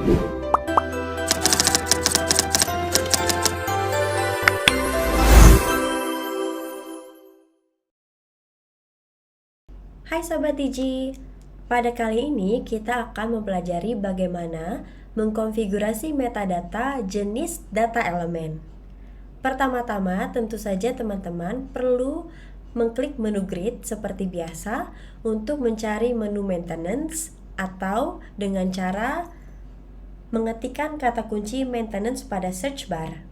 Hai Sobat Digi, pada kali ini kita akan mempelajari bagaimana mengkonfigurasi metadata jenis data elemen. Pertama-tama tentu saja teman-teman perlu mengklik menu grid seperti biasa untuk mencari menu maintenance atau dengan cara mengetikkan kata kunci maintenance pada search bar.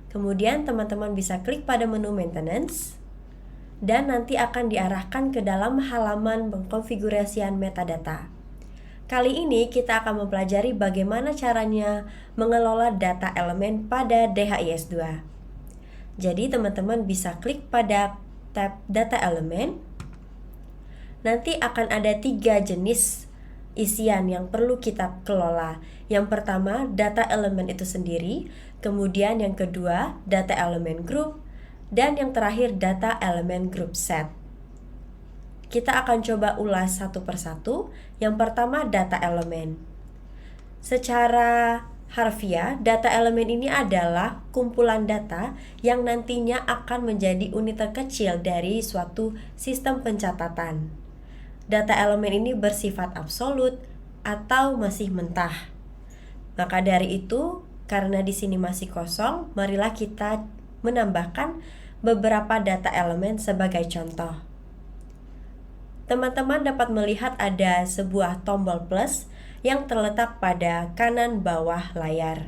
Kemudian teman-teman bisa klik pada menu maintenance dan nanti akan diarahkan ke dalam halaman pengkonfigurasian metadata. Kali ini kita akan mempelajari bagaimana caranya mengelola data elemen pada DHIS2. Jadi teman-teman bisa klik pada tab data elemen. Nanti akan ada 3 jenis isian yang perlu kita kelola. Yang pertama, data elemen itu sendiri. Kemudian yang kedua, data elemen group. Dan yang terakhir, data elemen group set. Kita akan coba ulas satu persatu. Yang pertama, data elemen. Secara harfiah, data elemen ini adalah kumpulan data yang nantinya akan menjadi unit terkecil dari suatu sistem pencatatan. Data elemen ini bersifat absolut atau masih mentah. Maka dari itu, karena di sini masih kosong, marilah kita menambahkan beberapa data elemen sebagai contoh. Teman-teman dapat melihat ada sebuah tombol plus yang terletak pada kanan bawah layar.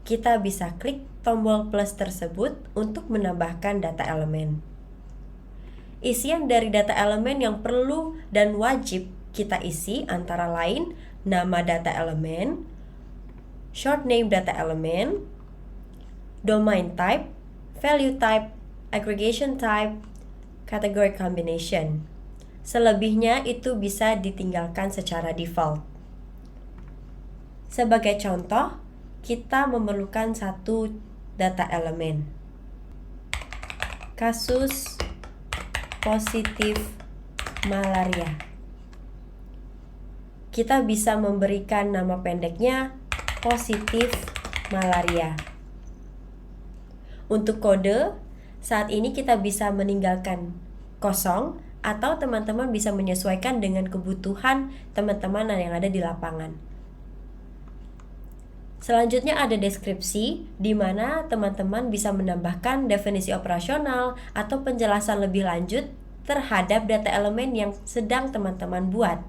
Kita bisa klik tombol plus tersebut untuk menambahkan data elemen. Isian dari data elemen yang perlu dan wajib kita isi antara lain nama data elemen, short name data elemen, domain type, value type, aggregation type, category combination. Selebihnya itu bisa ditinggalkan secara default. Sebagai contoh, kita memerlukan satu data elemen. Kasus positif malaria. Kita bisa memberikan nama pendeknya positif malaria. Untuk kode, saat ini kita bisa meninggalkan kosong atau teman-teman bisa menyesuaikan dengan kebutuhan teman-teman yang ada di lapangan. Selanjutnya ada deskripsi, di mana teman-teman bisa menambahkan definisi operasional atau penjelasan lebih lanjut terhadap data elemen yang sedang teman-teman buat.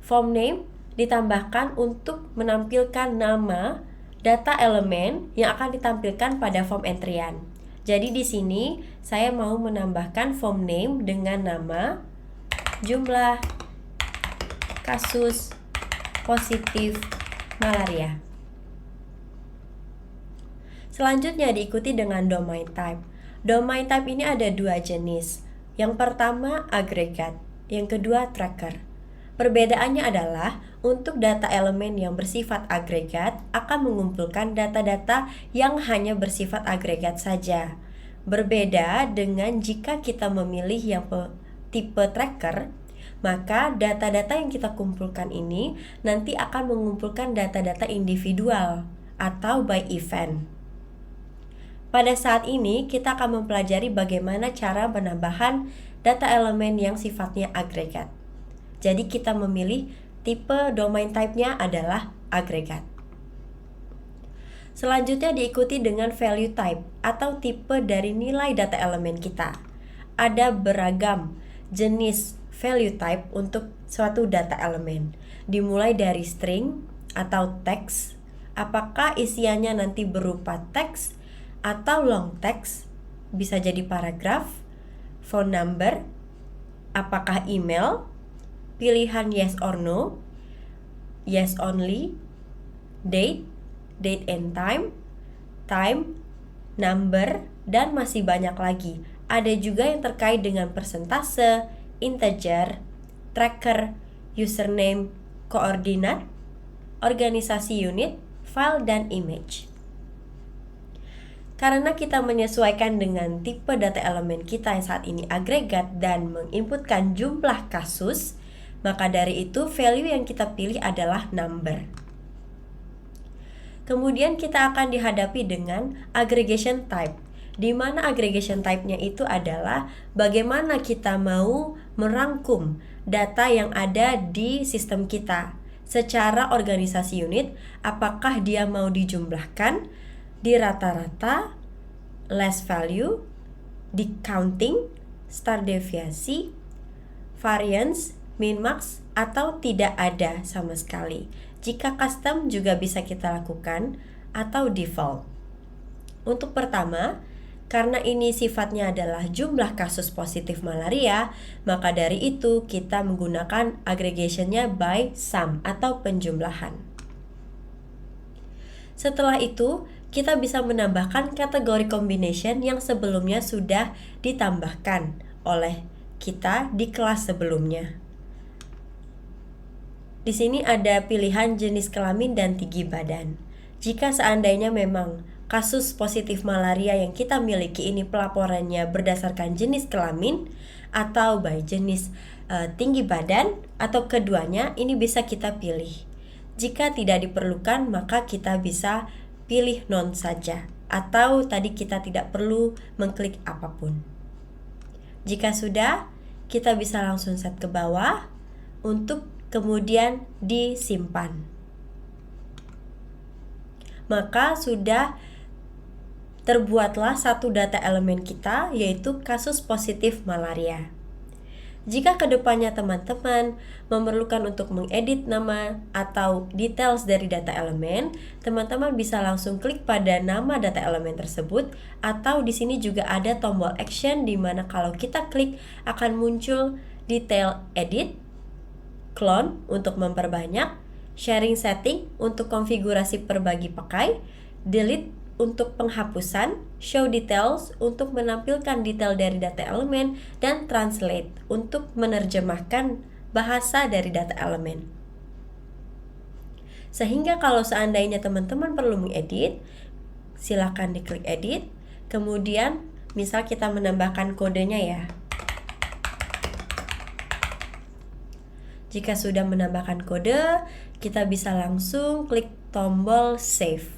Form name ditambahkan untuk menampilkan nama data elemen yang akan ditampilkan pada form entrian. Jadi di sini saya mau menambahkan form name dengan nama jumlah kasus positif malaria. Selanjutnya diikuti dengan domain type. Domain type ini ada 2 jenis. Yang pertama agregat, yang kedua tracker. Perbedaannya adalah untuk data elemen yang bersifat agregat akan mengumpulkan data-data yang hanya bersifat agregat saja. Berbeda dengan jika kita memilih yang tipe tracker, maka data-data yang kita kumpulkan ini nanti akan mengumpulkan data-data individual atau by event. Pada saat ini kita akan mempelajari bagaimana cara penambahan data elemen yang sifatnya agregat. Jadi kita memilih tipe domain type-nya adalah agregat. Selanjutnya diikuti dengan value type atau tipe dari nilai data elemen kita. Ada beragam jenis value type untuk suatu data elemen. Dimulai dari string atau teks, apakah isiannya nanti berupa teks atau long text, bisa jadi paragraf, phone number, apakah email, pilihan yes or no, yes only, date and time, number, dan masih banyak lagi. Ada juga yang terkait dengan persentase, integer, tracker, username, koordinat, organisasi unit, file, dan image. Karena kita menyesuaikan dengan tipe data elemen kita yang saat ini agregat dan menginputkan jumlah kasus, Maka dari itu value yang kita pilih adalah number. Kemudian kita akan dihadapi dengan aggregation type, di mana aggregation type-nya itu adalah bagaimana kita mau merangkum data yang ada di sistem kita secara organisasi unit, apakah dia mau dijumlahkan, di rata-rata, less value, di counting, star deviasi, variance, min max, atau tidak ada sama sekali. Jika custom juga bisa kita lakukan, atau default. Untuk pertama, karena ini sifatnya adalah jumlah kasus positif malaria, maka dari itu kita menggunakan aggregation-nya by sum atau penjumlahan. Setelah itu, kita bisa menambahkan kategori combination yang sebelumnya sudah ditambahkan oleh kita di kelas sebelumnya. Di sini ada pilihan jenis kelamin dan tinggi badan. Jika seandainya memang kasus positif malaria yang kita miliki ini pelaporannya berdasarkan jenis kelamin atau by jenis tinggi badan atau keduanya, ini bisa kita pilih. Jika tidak diperlukan, maka kita bisa pilih none saja, atau tadi kita tidak perlu mengklik apapun. Jika sudah, kita bisa langsung set ke bawah untuk kemudian disimpan. Maka sudah terbuatlah satu data elemen kita, yaitu kasus positif malaria. Jika kedepannya teman-teman memerlukan untuk mengedit nama atau details dari data elemen, teman-teman bisa langsung klik pada nama data elemen tersebut, atau di sini juga ada tombol action di mana kalau kita klik akan muncul detail edit, clone untuk memperbanyak, sharing setting untuk konfigurasi perbagi pakai, delete untuk penghapusan, show details untuk menampilkan detail dari data elemen, dan translate untuk menerjemahkan bahasa dari data elemen. Sehingga kalau seandainya teman-teman perlu mengedit, silakan diklik edit, kemudian misal kita menambahkan kodenya ya. Jika sudah menambahkan kode, kita bisa langsung klik tombol save.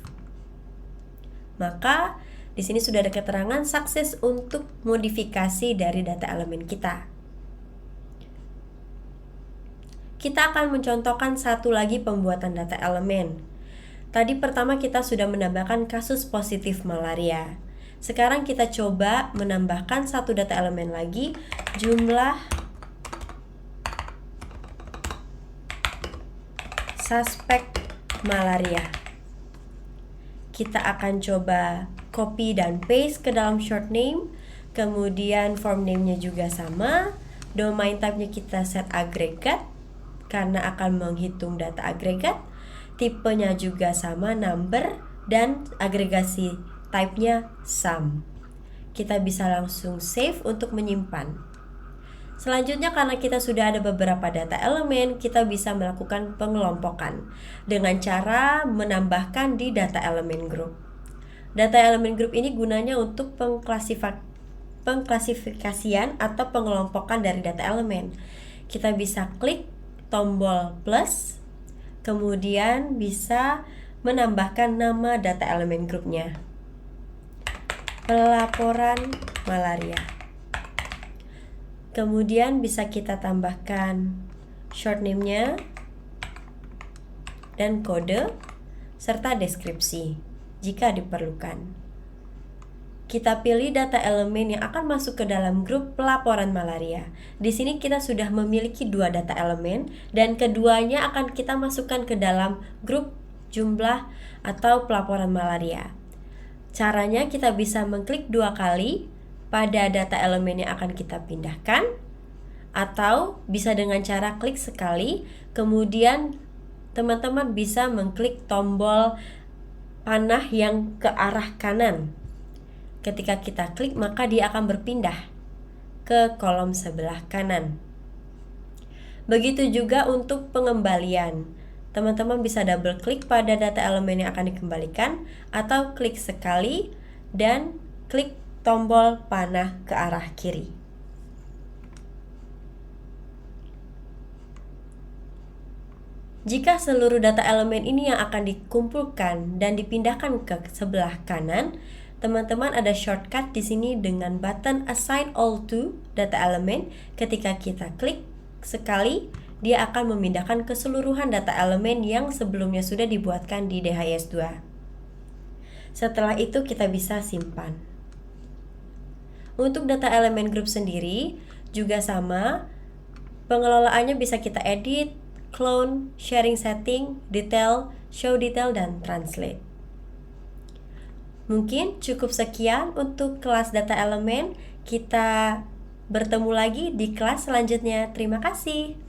Maka di sini sudah ada keterangan sukses untuk modifikasi dari data elemen kita. Kita akan mencontohkan satu lagi pembuatan data elemen. Tadi pertama kita sudah menambahkan kasus positif malaria. Sekarang kita coba menambahkan satu data elemen lagi, jumlah suspek malaria. Kita akan coba copy dan paste ke dalam short name, kemudian form name-nya juga sama, domain type-nya kita set agregat karena akan menghitung data agregat, tipenya juga sama number, dan agregasi type-nya sum. Kita bisa langsung save untuk menyimpan. Selanjutnya, karena kita sudah ada beberapa data elemen, kita bisa melakukan pengelompokan dengan cara menambahkan di data elemen group. Data elemen group ini gunanya untuk pengklasifikasian atau pengelompokan dari data elemen. Kita bisa klik tombol plus, kemudian bisa menambahkan nama data elemen grupnya. Pelaporan malaria. Kemudian bisa kita tambahkan short name-nya dan kode serta deskripsi jika diperlukan. Kita pilih data elemen yang akan masuk ke dalam grup pelaporan malaria. Di sini kita sudah memiliki dua data elemen dan keduanya akan kita masukkan ke dalam grup jumlah atau pelaporan malaria. Caranya kita bisa mengklik 2 kali pada data elemen yang akan kita pindahkan, atau bisa dengan cara klik sekali, kemudian teman-teman bisa mengklik tombol panah yang ke arah kanan. Ketika kita klik, maka dia akan berpindah ke kolom sebelah kanan. Begitu juga untuk pengembalian. Teman-teman bisa double klik pada data elemen yang akan dikembalikan, atau klik sekali dan klik tombol panah ke arah kiri. Jika seluruh data elemen ini yang akan dikumpulkan dan dipindahkan ke sebelah kanan, teman-teman ada shortcut di sini dengan button Assign All to Data Element. Ketika kita klik sekali, dia akan memindahkan keseluruhan data elemen yang sebelumnya sudah dibuatkan di DHIS2. Setelah itu kita bisa simpan. Untuk data elemen group sendiri juga sama, pengelolaannya bisa kita edit, clone, sharing setting, detail, show detail, dan translate. Mungkin cukup sekian untuk kelas data elemen. Kita bertemu lagi di kelas selanjutnya. Terima kasih.